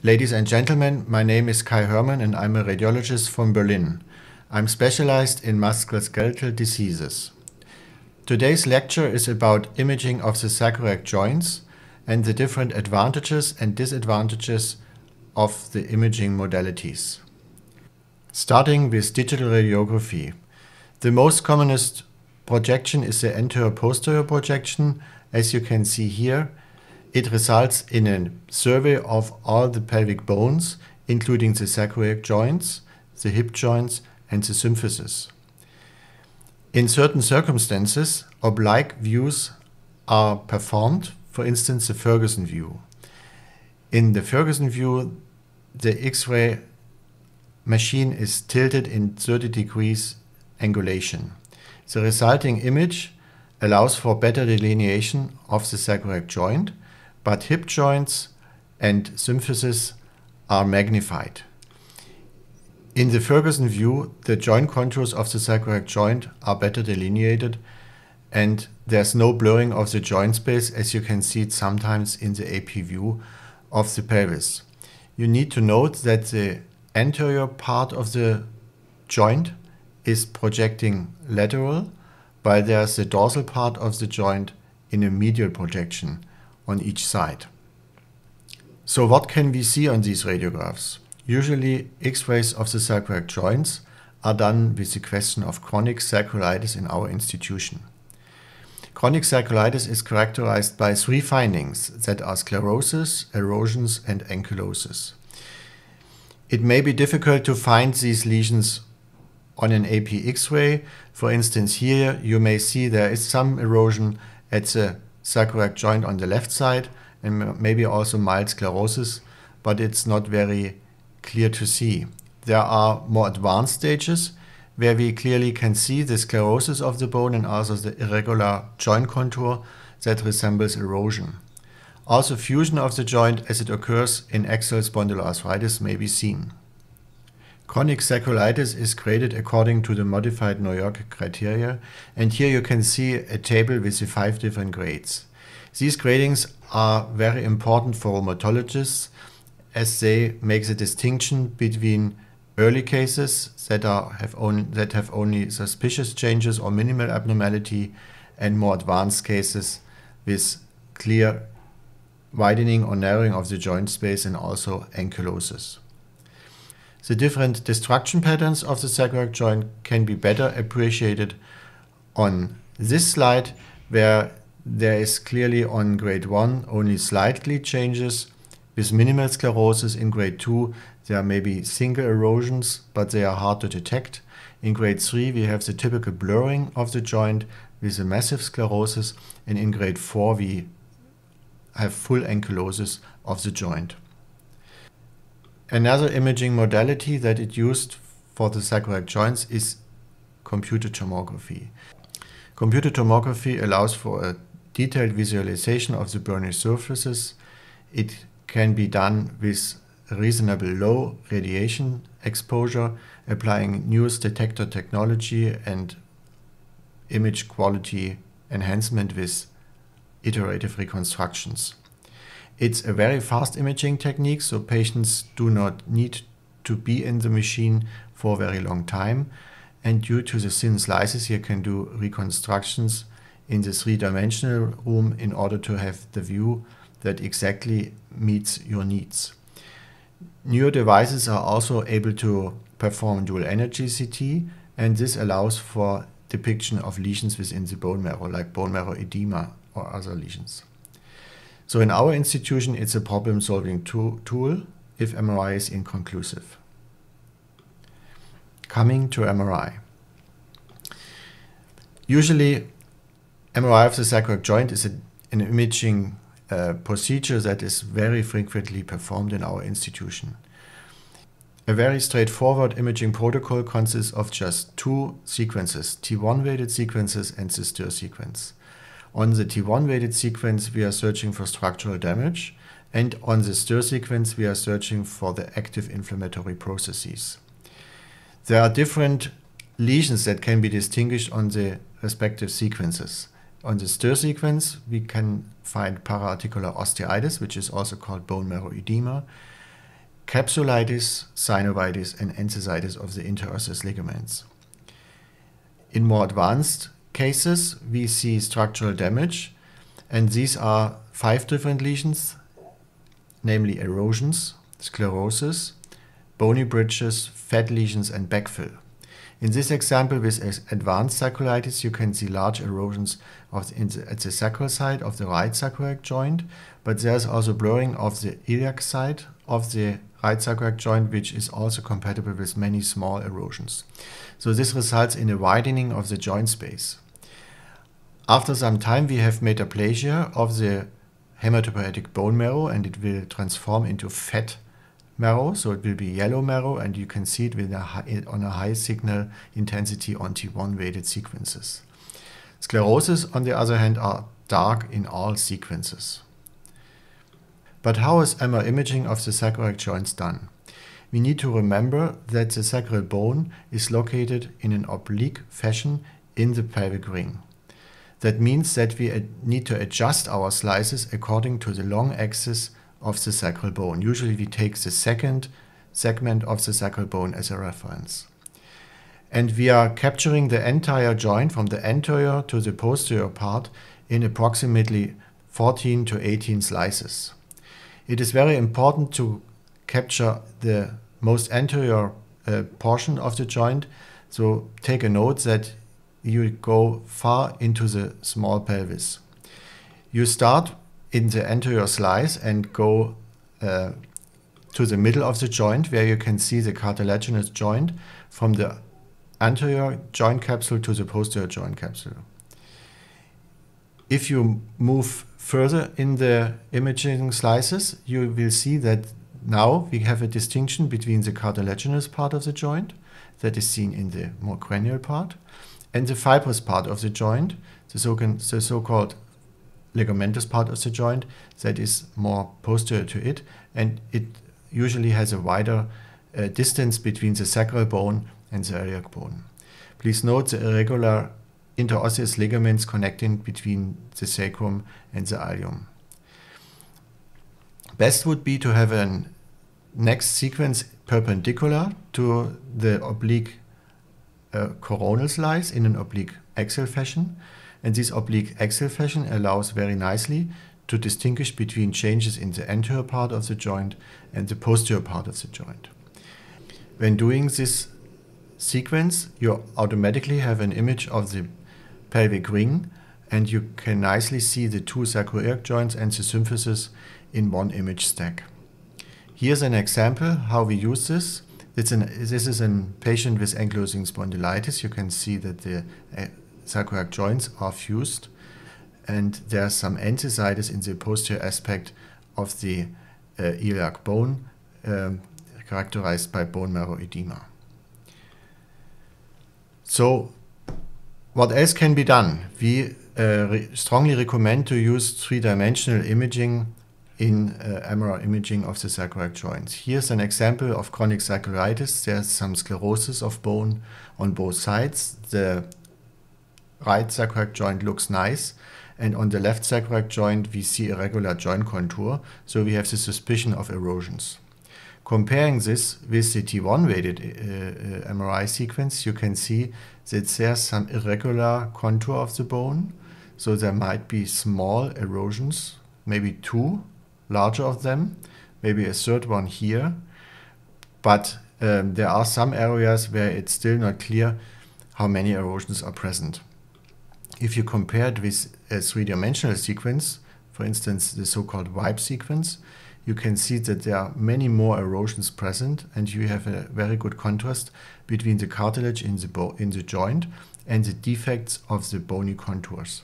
Ladies and gentlemen, my name is Hermann and I'm a radiologist from Berlin. I'm specialized in musculoskeletal diseases. Today's lecture is about imaging of the sacroiliac joints and the different advantages and disadvantages of the imaging modalities. Starting with digital radiography. The most commonest projection is the anterior-posterior projection. As you can see here, it results in a survey of all the pelvic bones, including the sacroiliac joints, the hip joints, and the symphysis. In certain circumstances, oblique views are performed, for instance, the Ferguson view. In the Ferguson view, the X-ray machine is tilted in 30 degrees angulation. The resulting image allows for better delineation of the sacroiliac joint, but hip joints and symphysis are magnified. In the Ferguson view, the joint contours of the sacroiliac joint are better delineated and there's no blurring of the joint space, as you can see it sometimes in the AP view of the pelvis. You need to note that the anterior part of the joint is projecting lateral, while there's the dorsal part of the joint in a medial projection on each side. So what can we see on these radiographs? Usually X-rays of the sacroiliac joints are done with the question of chronic sacroiliitis in our institution. Chronic sacroiliitis is characterized by three findings that are sclerosis, erosions, and ankylosis. It may be difficult to find these lesions on an AP X-ray. For instance, here you may see there is some erosion at the sacroiliac joint on the left side and maybe also mild sclerosis, but it's not very clear to see. There are more advanced stages where we clearly can see the sclerosis of the bone and also the irregular joint contour that resembles erosion. Also, fusion of the joint as it occurs in axial spondyloarthritis may be seen. Chronic sacroiliitis is graded according to the modified New York criteria, and here you can see a table with the 5 different grades. These gradings are very important for rheumatologists as they make the distinction between early cases that have only suspicious changes or minimal abnormality and more advanced cases with clear widening or narrowing of the joint space and also ankylosis. The different destruction patterns of the sacroiliac joint can be better appreciated on this slide, where there is clearly on grade 1 only slightly changes with minimal sclerosis. In grade 2 there may be single erosions, but they are hard to detect. In grade 3 we have the typical blurring of the joint with a massive sclerosis, and in grade 4 we have full ankylosis of the joint. Another imaging modality that is used for the sacroiliac joints is computer tomography. Computer tomography allows for a detailed visualization of the bony surfaces. It can be done with reasonably low radiation exposure, applying newest detector technology and image quality enhancement with iterative reconstructions. It's a very fast imaging technique, so patients do not need to be in the machine for a very long time. And due to the thin slices, you can do reconstructions in the three-dimensional room in order to have the view that exactly meets your needs. Newer devices are also able to perform dual energy CT, and this allows for depiction of lesions within the bone marrow, like bone marrow edema or other lesions. So in our institution, it's a problem-solving tool if MRI is inconclusive. Coming to MRI. Usually, MRI of the sacroiliac joint is an imaging procedure that is very frequently performed in our institution. A very straightforward imaging protocol consists of just 2 sequences, T1 weighted sequences and the STIR sequence. On the T1 weighted sequence, we are searching for structural damage, and on the STIR sequence, we are searching for the active inflammatory processes. There are different lesions that can be distinguished on the respective sequences. On the STIR sequence, we can find para-articular osteitis, which is also called bone marrow edema. capsulitis, synovitis, and enthesitis of the interosseous ligaments. In more advanced cases, we see structural damage, and these are 5 different lesions, namely erosions, sclerosis, bony bridges, fat lesions, and backfill. In this example with advanced sacroiliitis, you can see large erosions at the sacral side of the right sacroiliac joint, but there's also blurring of the iliac side of the right sacroiliac joint, which is also compatible with many small erosions. So this results in a widening of the joint space. After some time, we have metaplasia of the hematopoietic bone marrow, and it will transform into fat marrow, so it will be yellow marrow, and you can see it with on a high signal intensity on T1 weighted sequences. Sclerosis, on the other hand, are dark in all sequences. But how is MR imaging of the sacroiliac joints done? We need to remember that the sacral bone is located in an oblique fashion in the pelvic ring. That means that we need to adjust our slices according to the long axis of the sacral bone. Usually we take the second segment of the sacral bone as a reference. And we are capturing the entire joint from the anterior to the posterior part in approximately 14 to 18 slices. It is very important to capture the most anterior portion of the joint, so take a note that you go far into the small pelvis. You start in the anterior slice and go to the middle of the joint, where you can see the cartilaginous joint from the anterior joint capsule to the posterior joint capsule. If you move further in the imaging slices, you will see that now we have a distinction between the cartilaginous part of the joint, that is seen in the more cranial part, and the fibrous part of the joint, the so-called ligamentous part of the joint, that is more posterior to it, and it usually has a wider distance between the sacral bone and the iliac bone. Please note the irregular interosseous ligaments connecting between the sacrum and the ilium. Best would be to have a next sequence perpendicular to the oblique coronal slice in an oblique axial fashion, and this oblique axial fashion allows very nicely to distinguish between changes in the anterior part of the joint and the posterior part of the joint. When doing this sequence, you automatically have an image of the pelvic ring, and you can nicely see the 2 sacroiliac joints and the symphysis in one image stack. Here's an example how we use this. This is a patient with ankylosing spondylitis. You can see that the sacroiliac joints are fused, and there's some enthesitis in the posterior aspect of the iliac bone, characterized by bone marrow edema. So, what else can be done? We strongly recommend to use 3-dimensional imaging in MRI imaging of the sacroiliac joints. Here's an example of chronic sacroiliitis. There's some sclerosis of bone on both sides. The right sacroiliac joint looks nice, and on the left sacroiliac joint we see irregular joint contour, so we have the suspicion of erosions. Comparing this with the T1 weighted MRI sequence, you can see that there's some irregular contour of the bone, so there might be small erosions, maybe 2 larger of them, maybe a third one here, but there are some areas where it's still not clear how many erosions are present. If you compare it with a 3-dimensional sequence, for instance the so-called wipe sequence, you can see that there are many more erosions present, and you have a very good contrast between the cartilage in the joint and the defects of the bony contours.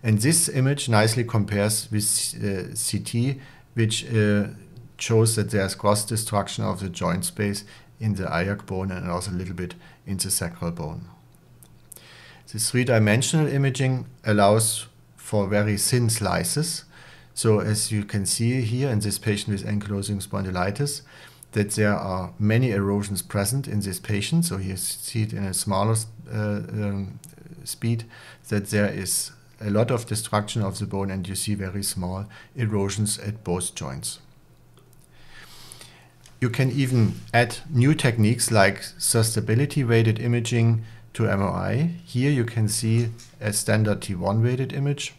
And this image nicely compares with CT, which shows that there's gross destruction of the joint space in the iliac bone and also a little bit in the sacral bone. The 3-dimensional imaging allows for very thin slices. So as you can see here in this patient with ankylosing spondylitis, that there are many erosions present in this patient. So you see it in a smaller speed, that there is a lot of destruction of the bone, and you see very small erosions at both joints. You can even add new techniques like susceptibility weighted imaging to MRI. Here you can see a standard T1 weighted image.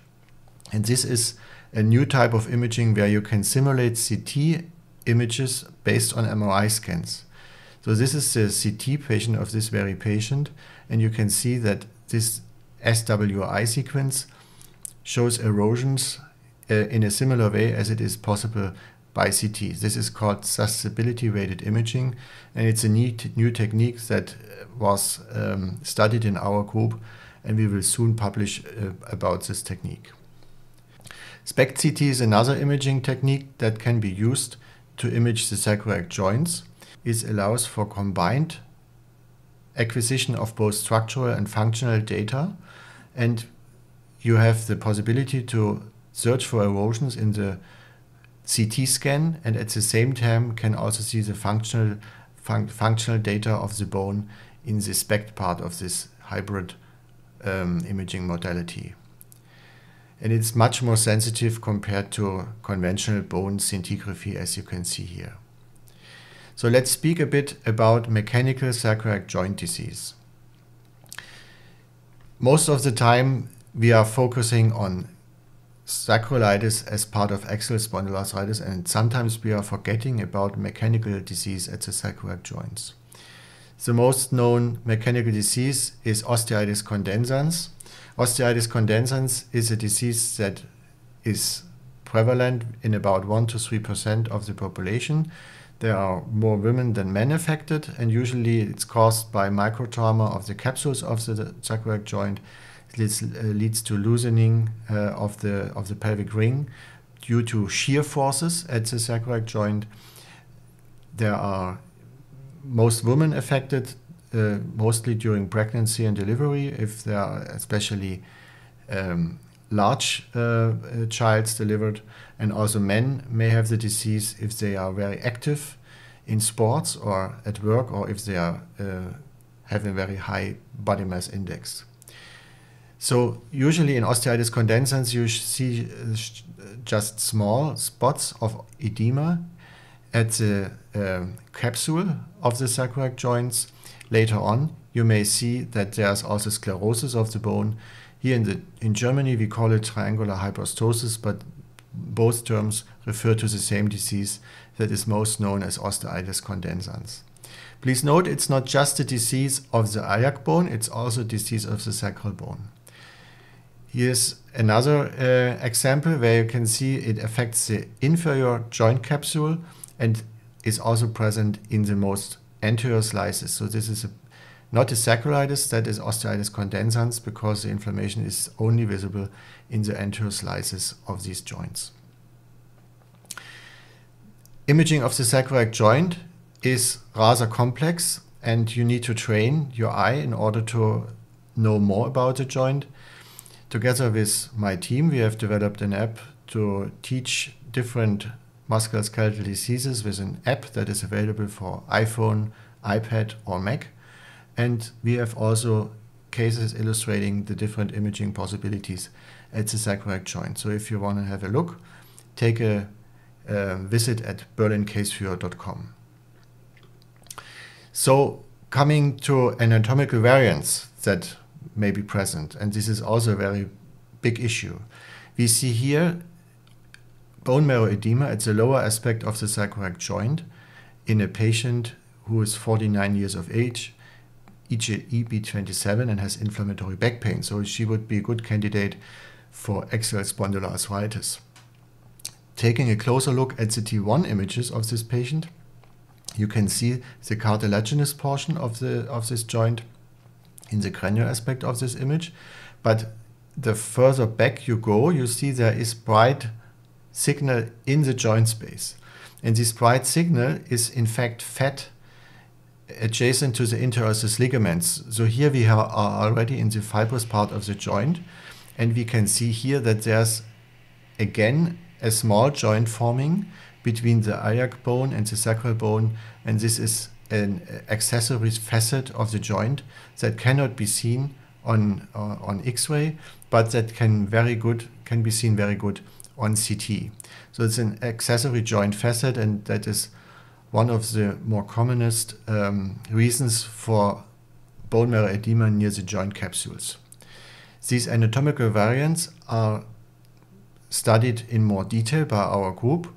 And this is a new type of imaging where you can simulate CT images based on MRI scans. So this is the CT patient of this very patient, and you can see that this SWI sequence shows erosions in a similar way as it is possible by CT. This is called susceptibility weighted imaging, and it's a neat new technique that was studied in our group, and we will soon publish about this technique. SPECT-CT is another imaging technique that can be used to image the sacroiliac joints. It allows for combined acquisition of both structural and functional data, and you have the possibility to search for erosions in the CT scan, and at the same time can also see the functional data of the bone in the SPECT part of this hybrid imaging modality. And it's much more sensitive compared to conventional bone scintigraphy, as you can see here. So let's speak a bit about mechanical sacroiliac joint disease. Most of the time we are focusing on sacroiliitis as part of axial spondyloarthritis, and sometimes we are forgetting about mechanical disease at the sacroiliac joints. The most known mechanical disease is osteitis condensans. Osteitis condensans is a disease that is prevalent in about 1 to 3% of the population. There are more women than men affected, and usually it's caused by microtrauma of the capsules of the sacroiliac joint. This leads to loosening of the pelvic ring due to shear forces at the sacroiliac joint. There are most women affected, mostly during pregnancy and delivery, if there are especially large childs delivered, and also men may have the disease if they are very active in sports or at work, or if they are have a very high body mass index. So usually in osteitis condensans you see just small spots of edema at the capsule of the sacroiliac joints. Later on you may see that there's also sclerosis of the bone. Here in Germany we call it triangular hyperostosis, but both terms refer to the same disease that is most known as osteitis condensans. Please note, it's not just a disease of the iliac bone, it's also a disease of the sacral bone. Here's another example where you can see it affects the inferior joint capsule and is also present in the most anterior slices. So this is not a sacroiliitis, that is osteitis condensans, because the inflammation is only visible in the anterior slices of these joints. Imaging of the sacroiliac joint is rather complex, and you need to train your eye in order to know more about the joint. Together with my team, we have developed an app to teach different musculoskeletal diseases with an app that is available for iPhone, iPad or Mac. And we have also cases illustrating the different imaging possibilities at the sacroiliac joint. So if you want to have a look, take a visit at berlincaseviewer.com. So coming to anatomical variants that may be present, and this is also a very big issue. We see here bone marrow edema at the lower aspect of the sacroiliac joint in a patient who is 49 years of age, EB27, and has inflammatory back pain. So she would be a good candidate for axial spondyloarthritis. Taking a closer look at the T1 images of this patient, you can see the cartilaginous portion of this joint in the cranial aspect of this image, but the further back you go, you see there is bright signal in the joint space. And this bright signal is in fact fat adjacent to the interosseous ligaments. So here we are already in the fibrous part of the joint, and we can see here that there's again a small joint forming between the iliac bone and the sacral bone, and this is an accessory facet of the joint that cannot be seen on X-ray, but that can be seen very good on CT. So it's an accessory joint facet, and that is one of the more commonest reasons for bone marrow edema near the joint capsules. These anatomical variants are studied in more detail by our group.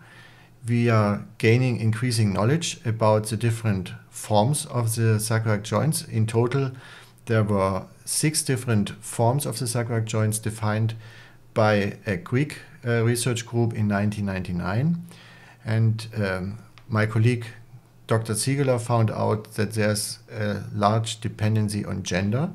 We are gaining increasing knowledge about the different forms of the sacroiliac joints. In total, there were 6 different forms of the sacroiliac joints defined by a Greek research group in 1999. And my colleague, Dr. Ziegler, found out that there's a large dependency on gender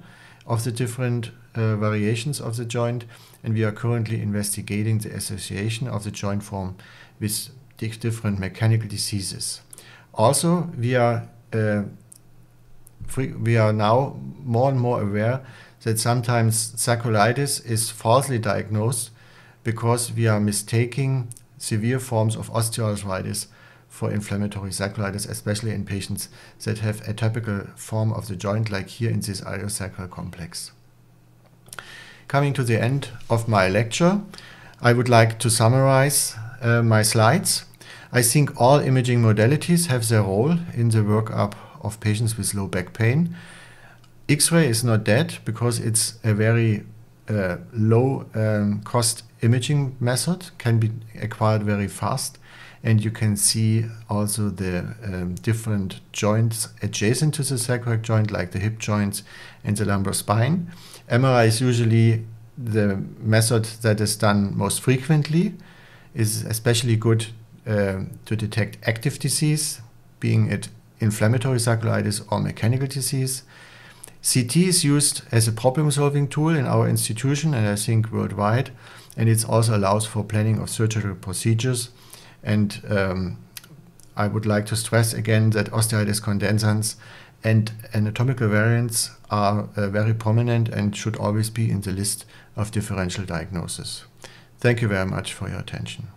of the different variations of the joint, and we are currently investigating the association of the joint form with different mechanical diseases. Also, we are now more and more aware that sometimes sacroiliitis is falsely diagnosed because we are mistaking severe forms of osteoarthritis for inflammatory sacroiliitis, especially in patients that have a typical form of the joint, like here in this iliosacral complex. Coming to the end of my lecture, I would like to summarize my slides. I think all imaging modalities have their role in the workup of patients with low back pain. X-ray is not dead because it's a very low cost imaging method, can be acquired very fast, and you can see also the different joints adjacent to the sacroiliac joint, like the hip joints and the lumbar spine. MRI is usually the method that is done most frequently, is especially good to detect active disease, being it inflammatory sacroiliitis or mechanical disease. CT is used as a problem-solving tool in our institution and I think worldwide, and it also allows for planning of surgical procedures. And I would like to stress again that osteitis condensans and anatomical variants are very prominent and should always be in the list of differential diagnosis. Thank you very much for your attention.